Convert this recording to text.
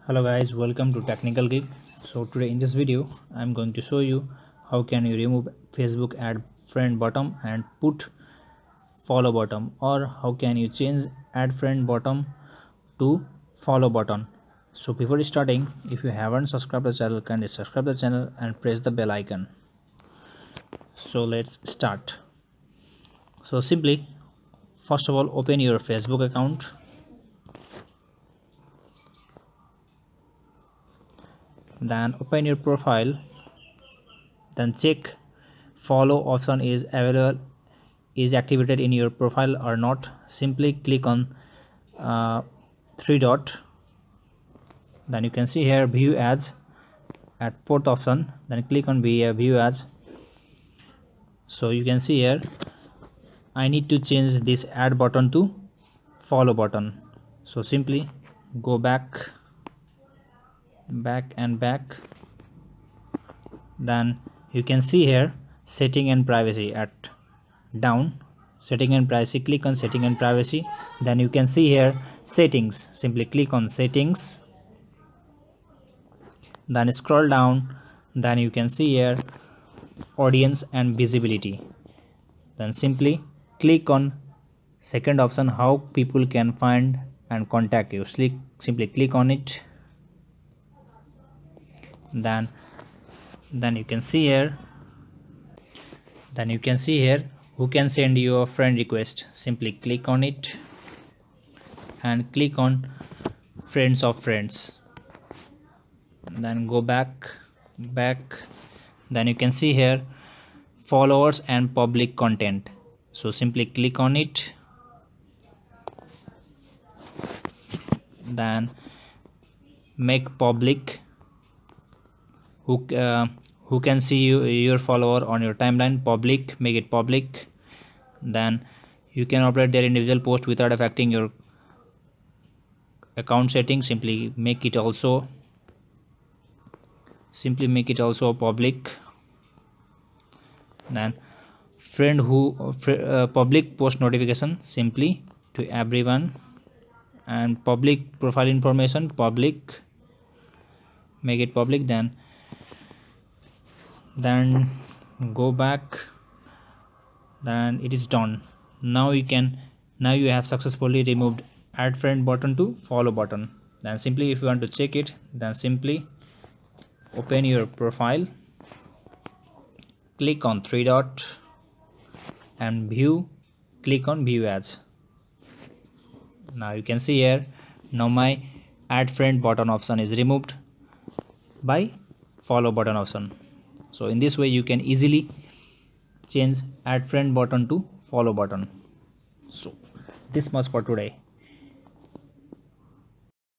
Hello guys, welcome to Technical Geek. So today in this video I'm going to show you how can you remove Facebook add friend bottom and put follow bottom, or how can you change add friend bottom to follow button. So before starting, if you haven't subscribed the channel, kindly subscribe the channel and press the bell icon. So let's start. So simply, first of all, open your Facebook account. Then open your profile. Then check follow option is available, is activated in your profile or not. Simply click on three dot. Then you can see here view as at fourth option. Then click on view as. So you can see here I need to change this add button to follow button. So simply go back and back. Then you can see here setting and privacy at down, setting and privacy. Click on setting and privacy. Then you can see here settings. Simply click on settings, then scroll down. Then you can see here audience and visibility. Then simply click on second option, how people can find and contact you. Simply click on it. Then you can see here who can send you a friend request. Simply click on it and click on friends of friends. Then go back. Then you can see here followers and public content. So simply click on it. Then make public, who can see your follower on your timeline. Public, make it public. Then you can operate their individual post without affecting your account settings. Simply make it also public. Then friend who public post notification simply to everyone, and public profile information public, make it public. Then go back. Then it is done. Now you have successfully removed add friend button to follow button. Then simply, if you want to check it, then simply open your profile, click on three dot and view, click on view as. Now you can see here, now my add friend button option is removed by follow button option. So in this way you can easily change add friend button to follow button. So this much for today.